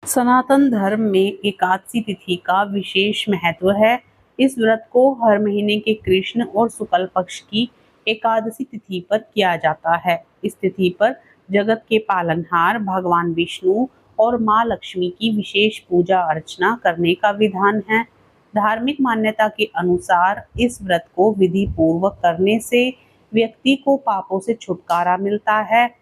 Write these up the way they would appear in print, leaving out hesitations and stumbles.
सनातन धर्म में एकादशी तिथि का विशेष महत्व है। इस व्रत को हर महीने के कृष्ण और शुक्ल पक्ष की एकादशी तिथि पर किया जाता है। इस तिथि पर जगत के पालनहार भगवान विष्णु और मां लक्ष्मी की विशेष पूजा अर्चना करने का विधान है। धार्मिक मान्यता के अनुसार इस व्रत को विधि पूर्वक करने से व्यक्ति को पापों से छुटकारा मिलता है।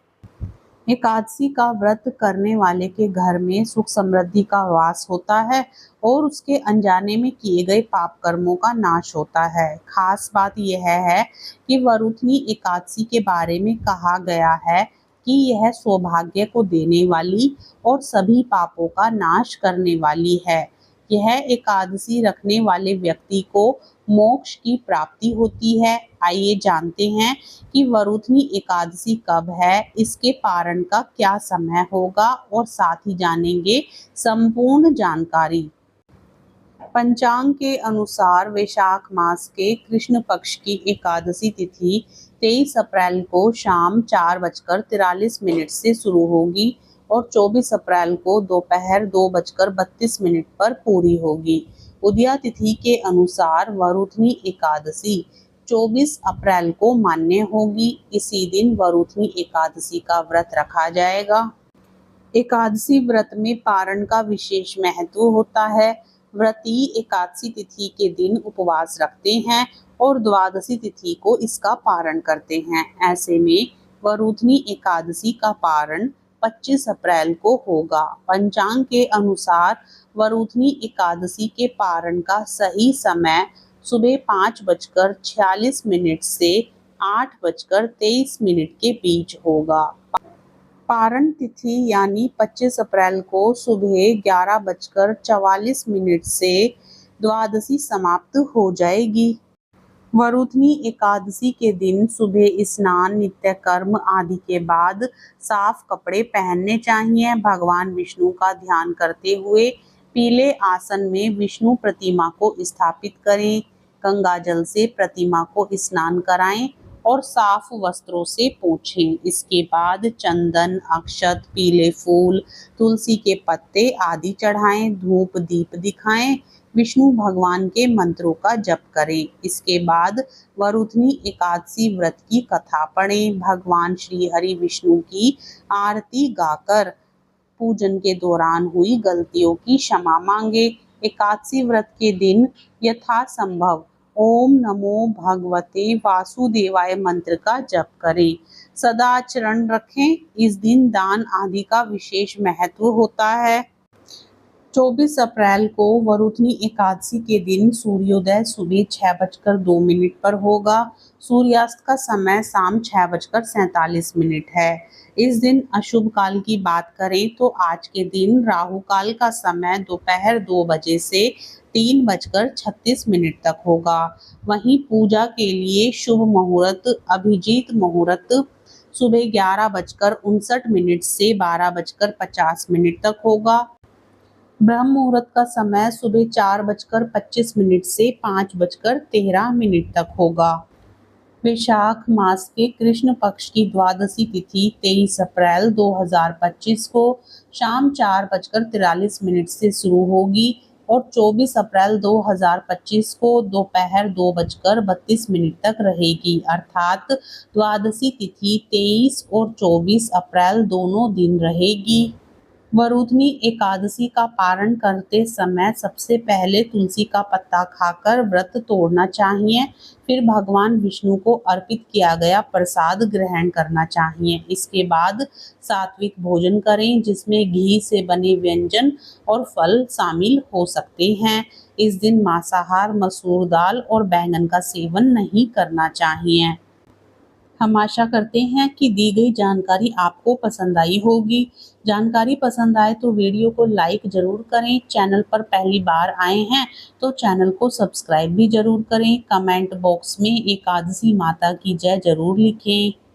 एकादशी का व्रत करने वाले के घर में सुख समृद्धि का वास होता है और उसके अनजाने में किए गए पाप कर्मों का नाश होता है। खास बात यह है कि वरुथनी एकादशी के बारे में कहा गया है कि यह सौभाग्य को देने वाली और सभी पापों का नाश करने वाली है। यह एकादशी रखने वाले व्यक्ति को मोक्ष की प्राप्ति होती है। आइए जानते हैं कि वरुथनी एकादशी कब है, इसके पारण का क्या समय होगा और साथ ही जानेंगे संपूर्ण जानकारी। पंचांग के अनुसार वैशाख मास के कृष्ण पक्ष की एकादशी तिथि 23 अप्रैल को शाम 4:43 से शुरू होगी और 24 अप्रैल को दोपहर 2:32 पर पूरी होगी। उदया तिथि के अनुसार वरुथनी एकादशी 24 अप्रैल को मान्य होगी। इसी दिन वरुथनी एकादशी का व्रत रखा जाएगा। एकादशी व्रत में पारण का विशेष महत्व होता है। व्रती एकादशी तिथि के दिन उपवास रखते हैं और द्वादशी तिथि को इसका पारण करते हैं। ऐसे में वरुथनी एकादशी का पारण 25 अप्रैल को होगा। पंचांग के अनुसार वरुथनी एकादशी के पारण का सही समय सुबह 5:46 से 8:23 के बीच होगा। पारण तिथि यानी 25 अप्रैल को सुबह 11:44 से द्वादशी समाप्त हो जाएगी। वरुथनी एकादशी के दिन सुबह स्नान, नित्य कर्म आदि के बाद साफ कपड़े पहनने चाहिए। भगवान विष्णु का ध्यान करते हुए पीले आसन में विष्णु प्रतिमा को स्थापित करें। गंगा जल से प्रतिमा को स्नान कराएं और साफ वस्त्रों से पोंछें। इसके बाद चंदन, अक्षत, पीले फूल, तुलसी के पत्ते आदि चढ़ाएं, धूप दीप दिखाएं, विष्णु भगवान के मंत्रों का जप करें। इसके बाद वरुथनी एकादशी व्रत की कथा पढ़ें। भगवान श्री हरि विष्णु की आरती गाकर पूजन के दौरान हुई गलतियों की क्षमा मांगे। एकादशी व्रत के दिन यथासंभव ओम नमो भगवते वासुदेवाय मंत्र का जप करें। सदाचरण रखें। इस दिन दान आदि का विशेष महत्व होता है। 24 अप्रैल को वरुथनी एकादशी के दिन सूर्योदय सुबह 6:02 पर होगा। सूर्यास्त का समय शाम 6:47 है। इस दिन अशुभ काल की बात करें तो आज के दिन राहु काल का समय दोपहर 2 बजे से 3:36 तक होगा। वहीं पूजा के लिए शुभ मुहूर्त अभिजीत मुहूर्त सुबह 11:59 से 12:50 तक होगा। ब्रह्म मुहूर्त का समय सुबह 4:25 से 5:13 तक होगा। वैशाख मास के कृष्ण पक्ष की द्वादशी तिथि 23 अप्रैल 2025 को शाम 4:43 से शुरू होगी और 24 अप्रैल 2025 को दोपहर 2:32 तक रहेगी। अर्थात द्वादशी तिथि 23 और 24 अप्रैल दोनों दिन रहेगी। वरुथनी एकादशी का पारण करते समय सबसे पहले तुलसी का पत्ता खाकर व्रत तोड़ना चाहिए। फिर भगवान विष्णु को अर्पित किया गया प्रसाद ग्रहण करना चाहिए। इसके बाद सात्विक भोजन करें जिसमें घी से बने व्यंजन और फल शामिल हो सकते हैं। इस दिन मांसाहार, मसूर दाल और बैंगन का सेवन नहीं करना चाहिए। हम आशा करते हैं कि दी गई जानकारी आपको पसंद आई होगी। जानकारी पसंद आए तो वीडियो को लाइक जरूर करें। चैनल पर पहली बार आए हैं तो चैनल को सब्सक्राइब भी जरूर करें। कमेंट बॉक्स में एकादशी माता की जय जरूर लिखें।